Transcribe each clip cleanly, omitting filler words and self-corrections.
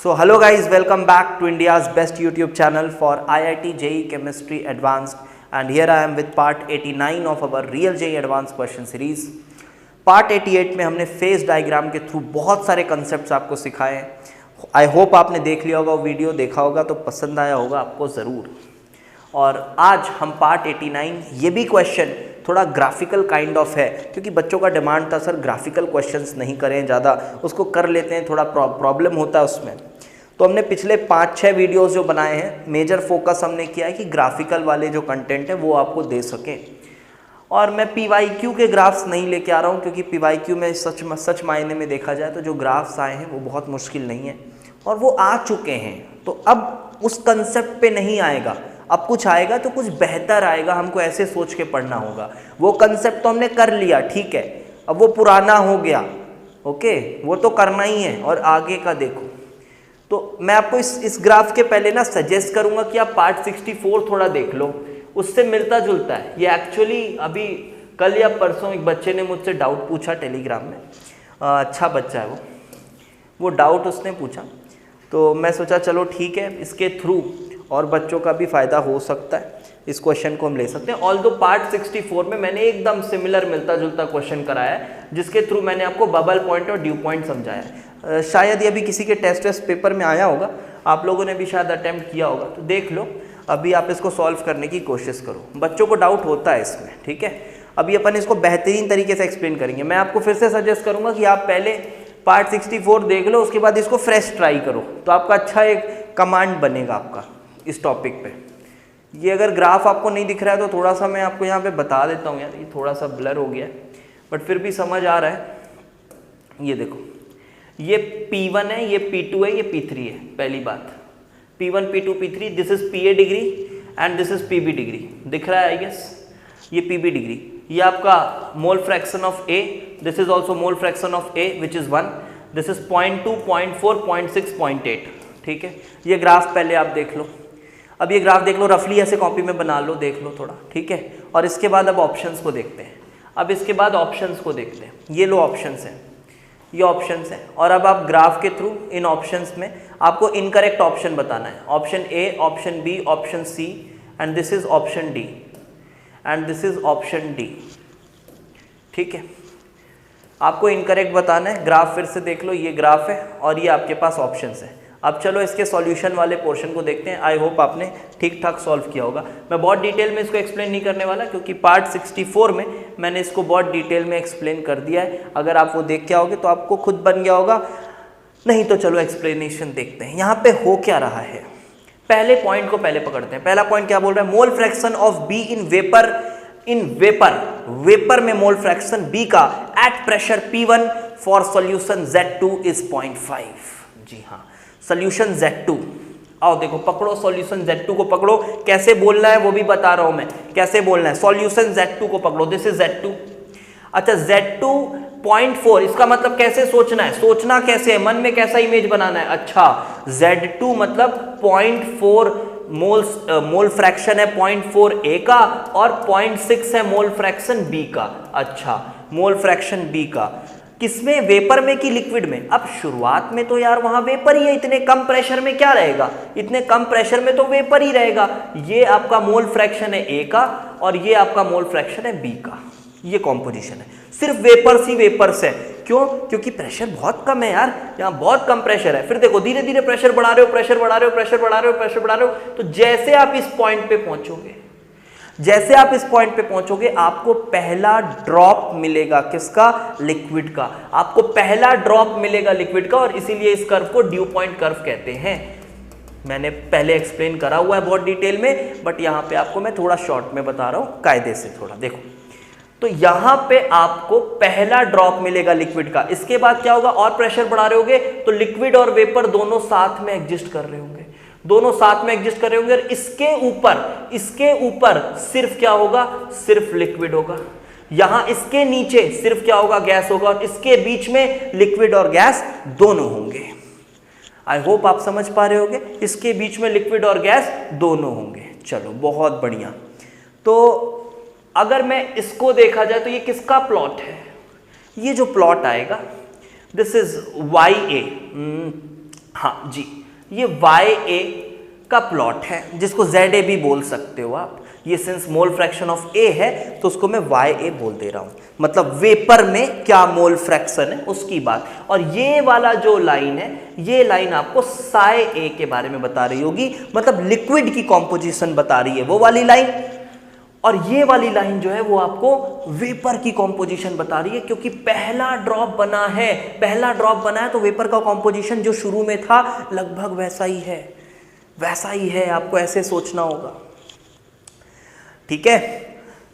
So hello guys, welcome back to India's best YouTube channel for IIT JEE Chemistry Advanced, and here I am with part 89 of our Real JEE Advanced question series. Part 88 में हमने phase diagram के through बहुत सारे concepts आपको सिखाए हैं। I hope आपने देख लिया होगा, वीडियो देखा होगा तो पसंद आया होगा आपको ज़रूर। और आज हम पार्ट 89, ये भी क्वेश्चन थोड़ा ग्राफिकल काइंड ऑफ है, क्योंकि बच्चों का डिमांड था सर ग्राफिकल क्वेश्चंस नहीं करें, ज़्यादा उसको कर लेते हैं, थोड़ा प्रॉब्लम होता है उसमें। तो हमने पिछले 5-6 वीडियोस जो बनाए हैं, मेजर फोकस हमने किया है कि ग्राफिकल वाले जो कंटेंट है वो आपको दे सकें। और मैं PYQ के ग्राफ्स नहीं लेके आ रहा हूँ, क्योंकि PYQ में सच मायने में देखा जाए तो जो ग्राफ्स आए हैं वो बहुत मुश्किल नहीं है और वो आ चुके हैं। तो अब उस कंसेप्ट पे नहीं आएगा, अब कुछ आएगा तो कुछ बेहतर आएगा, हमको ऐसे सोच के पढ़ना होगा। वो कंसेप्ट तो हमने कर लिया, ठीक है, अब वो पुराना हो गया, ओके, वो तो करना ही है और आगे का देखो। तो मैं आपको इस ग्राफ के पहले ना सजेस्ट करूंगा कि आप पार्ट 64 थोड़ा देख लो, उससे मिलता जुलता है ये। एक्चुअली अभी कल या परसों एक बच्चे ने मुझसे डाउट पूछा टेलीग्राम में, अच्छा बच्चा है वो डाउट उसने पूछा, तो मैं सोचा चलो ठीक है, इसके थ्रू और बच्चों का भी फ़ायदा हो सकता है, इस क्वेश्चन को हम ले सकते हैं। ऑल्दो पार्ट 64 में मैंने एकदम सिमिलर मिलता जुलता क्वेश्चन कराया है, जिसके थ्रू मैंने आपको बबल पॉइंट और ड्यू पॉइंट समझाया है। शायद ये भी किसी के टेस्ट पेपर में आया होगा, आप लोगों ने भी शायद अटेम्प्ट किया होगा, तो देख लो। अभी आप इसको सॉल्व करने की कोशिश करो, बच्चों को डाउट होता है इसमें, ठीक है। अभी अपन इसको बेहतरीन तरीके से एक्सप्लेन करेंगे। मैं आपको फिर से सजेस्ट करूँगा कि आप पहले पार्ट 64 देख लो, उसके बाद इसको फ्रेश ट्राई करो, तो आपका अच्छा एक कमांड बनेगा आपका इस टॉपिक पे। ये अगर ग्राफ आपको नहीं दिख रहा है तो थोड़ा सा मैं आपको यहाँ पे बता देता हूँ यार, ये थोड़ा सा ब्लर हो गया है बट फिर भी समझ आ रहा है। ये देखो, ये P1 है, ये P2 है, ये P3 है। पहली बात P1 P2 P3, this is PA degree and this is PB degree, दिख रहा है आई गेस, ये PB डिग्री। ये आपका mole fraction of A, this is also mole fraction of A which is 1, this is 0.2 0.4 0.6 0.8, ठीक है। ये graph पहले आप देख लो, अब ये ग्राफ देख लो, रफली ऐसे कॉपी में बना लो, देख लो थोड़ा, ठीक है। और इसके बाद अब ऑप्शंस को देखते हैं, अब इसके बाद ऑप्शंस को देखते हैं। ये लो ऑप्शंस हैं, ये ऑप्शंस हैं, और अब आप ग्राफ के थ्रू इन ऑप्शंस में आपको इनकरेक्ट ऑप्शन बताना है। Option A, option B, option C, and this is option D, and this is option D, ठीक है। आपको इनकरेक्ट बताना है। ग्राफ फिर से देख लो, ये ग्राफ है और ये आपके पास ऑप्शंस है। अब चलो इसके सॉल्यूशन वाले पोर्शन को देखते हैं। आई होप आपने ठीक ठाक सॉल्व किया होगा। मैं बहुत डिटेल में इसको एक्सप्लेन नहीं करने वाला, क्योंकि पार्ट 64 में मैंने इसको बहुत डिटेल में एक्सप्लेन कर दिया है। अगर आप वो देख के आओगे तो आपको खुद बन गया होगा, नहीं तो चलो एक्सप्लेनेशन देखते हैं यहाँ पे हो क्या रहा है। पहले पॉइंट को पहले पकड़ते हैं। पहला पॉइंट क्या बोल रहा है? Mole fraction of B in vapour में मोल फ्रैक्शन B का at pressure P1 for solution Z2 is 0.5। जी हाँ, सोल्यूशन Z2। आओ देखो, पकड़ो सोल्यूशन Z2 को पकड़ो। कैसे बोलना है वो भी बता रहा हूं मैं, कैसे बोलना है। सोल्यूशन Z2 को पकड़ो, दिस इज Z2। अच्छा, Z2 0.4, इसका मतलब कैसे सोचना है, सोचना कैसे है, मन में कैसा इमेज बनाना है। अच्छा, Z2 मतलब 0.4 मोल फ्रैक्शन है 0.4 A का, और 0.6 है मोल फ्रैक्शन B का। अच्छा, मोल फ्रैक्शन B का किसमें? वेपर में कि लिक्विड में? अब शुरुआत में तो यार वहां वेपर ही है, इतने कम प्रेशर में क्या रहेगा, इतने कम प्रेशर में तो वेपर ही रहेगा। ये आपका मोल फ्रैक्शन है A का और ये आपका मोल फ्रैक्शन है B का। ये कॉम्पोजिशन है, सिर्फ वेपर्स ही वेपर्स है। क्यों? क्योंकि प्रेशर बहुत कम है यार, यहाँ बहुत कम प्रेशर है। फिर देखो, धीरे धीरे प्रेशर बढ़ा रहे हो, प्रेशर बढ़ा रहे हो, प्रेशर बढ़ा रहे हो, प्रेशर बढ़ा रहे हो, तो जैसे आप इस पॉइंट पे पहुंचोगे, जैसे आप इस पॉइंट पे पहुंचोगे, आपको पहला ड्रॉप मिलेगा किसका? लिक्विड का। आपको पहला ड्रॉप मिलेगा लिक्विड का, और इसीलिए इस कर्व को ड्यू पॉइंट कर्व कहते हैं। मैंने पहले एक्सप्लेन करा हुआ है बहुत डिटेल में, बट यहां पे आपको मैं थोड़ा शॉर्ट में बता रहा हूं, कायदे से थोड़ा देखो। तो यहां पे आपको पहला ड्रॉप मिलेगा लिक्विड का। इसके बाद क्या होगा? और प्रेशर बढ़ा रहे होगे तो लिक्विड और वेपर दोनों साथ में एग्जिस्ट कर रहे होंगे, दोनों साथ में एग्जिस्ट कर रहे होंगे। और इसके ऊपर सिर्फ क्या होगा? सिर्फ लिक्विड होगा। यहां इसके नीचे सिर्फ क्या होगा? गैस होगा। और इसके बीच में लिक्विड और गैस दोनों होंगे। आई होप आप समझ पा रहे होंगे, इसके बीच में लिक्विड और गैस दोनों होंगे। चलो, बहुत बढ़िया। तो अगर मैं इसको देखा जाए तो ये किसका प्लॉट है? ये जो प्लॉट आएगा, दिस इज YA, हाँ जी, ये YA का प्लॉट है जिसको ZA भी बोल सकते हो आप। ये since mole fraction of A है तो उसको मैं YA बोल दे रहा हूं, मतलब वेपर में क्या मोल फ्रैक्शन है उसकी बात। और ये वाला जो लाइन है, ये लाइन आपको साई A के बारे में बता रही होगी, मतलब लिक्विड की कॉम्पोजिशन बता रही है वो वाली लाइन। और ये वाली लाइन जो है वो आपको वेपर की कॉम्पोजिशन बता रही है, क्योंकि पहला ड्रॉप बना है, पहला ड्रॉप बना है तो वेपर का कॉम्पोजिशन जो शुरू में था लगभग वैसा ही है, वैसा ही है, आपको ऐसे सोचना होगा। ठीक है,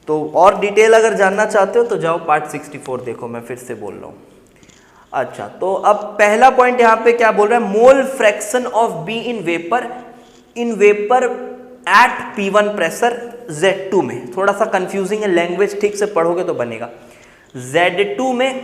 तो और डिटेल अगर जानना चाहते हो तो जाओ पार्ट 64 देखो, मैं फिर से बोल रहा हूं। अच्छा, तो अब पहला पॉइंट यहां पे क्या बोल रहा है, mole fraction of be in vapour eight P1 pressure Z2 में। थोड़ा सा कंफ्यूजिंग है, लैंग्वेज ठीक से पढ़ोगे तो बनेगा। Z2 में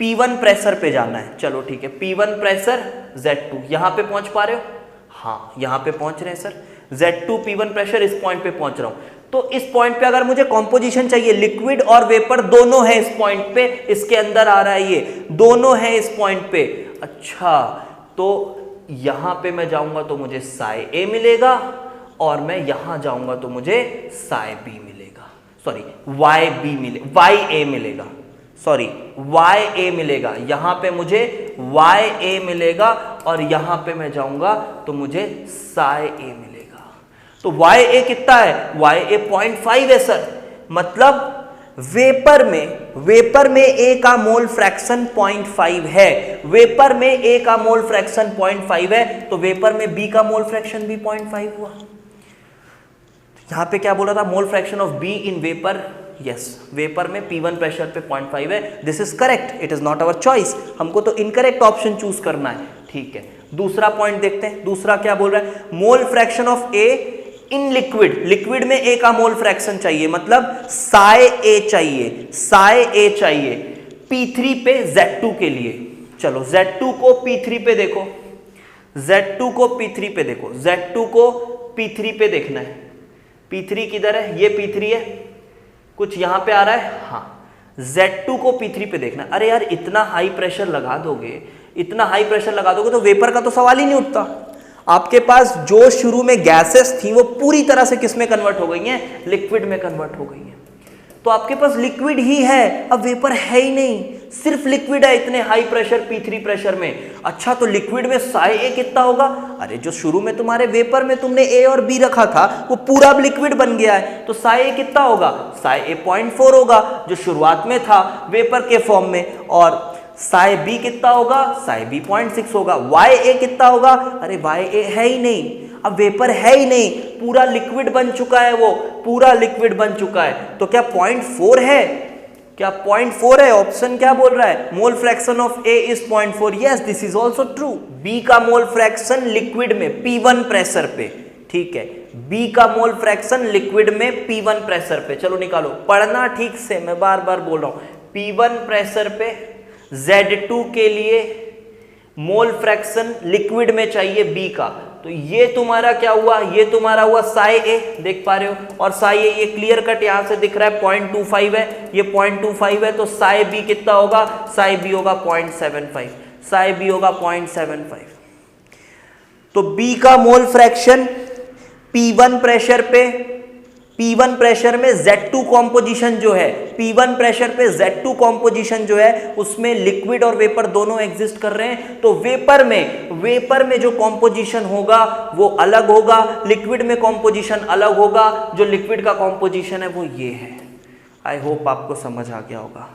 P1 प्रेशर पे जाना है, चलो ठीक है, P1 प्रेशर Z2, यहां पे पहुंच पा रहे हो? हाँ, यहां पे पहुंच रहे हैं सर। Z2 P1 प्रेशर, इस पॉइंट पे पहुंच रहा हूं। तो इस पॉइंट पे अगर मुझे कॉम्पोजिशन चाहिए, लिक्विड और वेपर दोनों है इस पॉइंट पे, इसके अंदर आ रहा है, ये दोनों है इस पॉइंट पे। अच्छा, तो यहां पे मैं जाऊंगा तो मुझे साई A मिलेगा, और मैं यहां जाऊंगा तो मुझे साई B मिलेगा, सॉरी YA मिलेगा, सॉरी YA मिलेगा। यहां पे मुझे YA मिलेगा और यहां पे मैं जाऊंगा तो मुझे साई A मिलेगा। तो YA कितना है? YA 0.5 है सर, मतलब वेपर में A का मोल फ्रैक्शन 0.5 है, वेपर में A का मोल फ्रैक्शन 0.5 है, तो वेपर में B का मोल फ्रैक्शन भी 0.5 हुआ। यहां पे क्या बोला था, mole fraction of B in vapour, yes, vapour में P1 प्रेशर पे 0.5 है। This is correct, it is not our choice, हमको तो इनकरेक्ट ऑप्शन चूज करना है। ठीक है, दूसरा पॉइंट देखते हैं, दूसरा क्या बोल रहा है, mole fraction of A in liquid में A का मोल फ्रैक्शन चाहिए, मतलब साई A चाहिए P3 पे Z2 के लिए। चलो Z2 को P3 पे देखो, Z2 को P3 पे देखो, Z2 को P3 पे देखना है। P3 किधर है? ये P3 है, कुछ यहां पे आ रहा है, हाँ, Z2 को P3 पे देखना। अरे यार, इतना हाई प्रेशर लगा दोगे, इतना हाई प्रेशर लगा दोगे तो वेपर का तो सवाल ही नहीं उठता। आपके पास जो शुरू में गैसेस थी वो पूरी तरह से किस में कन्वर्ट हो गई हैं? लिक्विड में कन्वर्ट हो गई हैं। तो आपके पास लिक्विड ही है, अब वेपर है ही नहीं, सिर्फ लिक्विड है इतने हाई प्रेशर P3 प्रेशर में। अच्छा, तो लिक्विड में साई A कितना होगा? अरे जो शुरू में तुम्हारे वेपर में तुमने A और B रखा था वो पूरा अब लिक्विड बन गया है, तो साई A कितना होगा? साई A 0.4 होगा जो शुरुआत में था वेपर के फॉर्म में, और साई B कितना होगा? साई B 0.6 होगा। YA कितना होगा? अरे YA है ही नहीं, अब वेपर है ही नहीं, पूरा लिक्विड बन चुका है, वो पूरा लिक्विड बन चुका है। तो क्या 0.4 है? क्या 0.4 है? ऑप्शन क्या बोल रहा है? Mole fraction of A is 0.4। Yes, this is also true. B का मोल फ्रैक्शन लिक्विड में P1 प्रेशर पे, ठीक है, B का मोल फ्रैक्शन लिक्विड में P1 प्रेशर पे। चलो निकालो, पढ़ना ठीक से, मैं बार बार बोल रहा हूं। P1 प्रेशर पे Z2 के लिए मोल फ्रैक्शन लिक्विड में चाहिए B का, तो ये तुम्हारा क्या हुआ? ये तुम्हारा हुआ साई A, देख पा रहे हो, और साई A ये क्लियर कट यहां से दिख रहा है 0.25 है, ये 0.25 है, तो साई B कितना होगा? साई B होगा 0.75, साई B होगा 0.75। तो B का मोल फ्रैक्शन P1 प्रेशर पे, P1 प्रेशर में Z2 कॉम्पोजिशन जो है, P1 प्रेशर पे Z2 कॉम्पोजिशन जो है उसमें लिक्विड और वेपर दोनों एग्जिस्ट कर रहे हैं, तो वेपर में जो कॉम्पोजिशन होगा वो अलग होगा, लिक्विड में कॉम्पोजिशन अलग होगा, जो लिक्विड का कॉम्पोजिशन है वो ये है। आई होप आपको समझ आ गया होगा।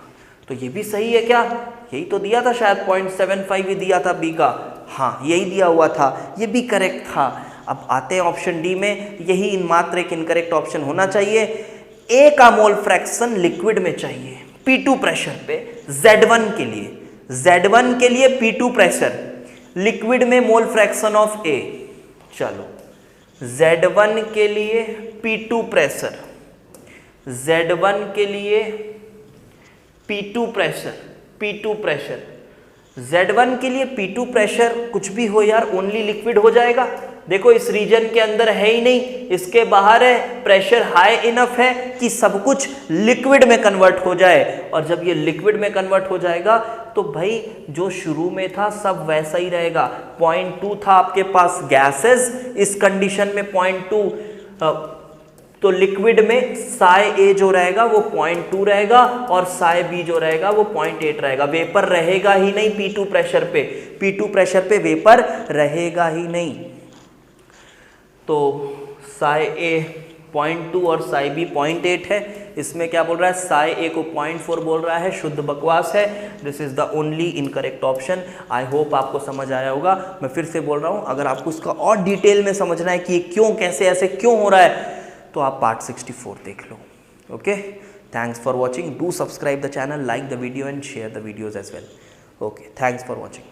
तो ये भी सही है क्या? यही तो दिया था शायद, 0.75 ही दिया था B का, हाँ यही दिया हुआ था, ये भी करेक्ट था। अब आते हैं ऑप्शन डी में, यही मात्र एक इनकरेक्ट ऑप्शन होना चाहिए। A का मोल फ्रैक्शन लिक्विड में चाहिए P2 प्रेशर पे, Z1 के लिए P2 प्रेशर, लिक्विड में मोल फ्रैक्शन ऑफ A। चलो, Z1 के लिए P2 प्रेशर, Z1 के लिए P2 प्रेशर, Z1 के लिए P2 प्रेशर, कुछ भी हो यार, ओनली लिक्विड हो जाएगा। देखो इस रीजन के अंदर है ही नहीं, इसके बाहर है, प्रेशर हाई इनफ है कि सब कुछ लिक्विड में कन्वर्ट हो जाए, और जब ये लिक्विड में कन्वर्ट हो जाएगा तो भाई जो शुरू में था सब वैसा ही रहेगा। 0.2 था आपके पास गैसेस, इस कंडीशन में 0.2, तो लिक्विड में साई ए जो रहेगा वो 0.2 रहेगा और साई बी जो रहेगा वो 0.8 रहेगा। वेपर रहेगा ही नहीं P2 प्रेशर पे, P2 प्रेशर पे वेपर रहेगा ही नहीं। तो साई ए 0.2 और साई बी 0.8 है। इसमें क्या बोल रहा है, साई ए को 0.4 बोल रहा है, शुद्ध बकवास है। This is the only incorrect option. I hope आपको समझ आया होगा। मैं फिर से बोल रहा हूँ, अगर आपको इसका और डिटेल में समझना है कि क्यों, कैसे, ऐसे क्यों हो रहा है, तो आप पार्ट 64 देख लो। Okay, thanks for watching. Do subscribe the channel, like the video and share the videos as well. Okay, thanks for watching.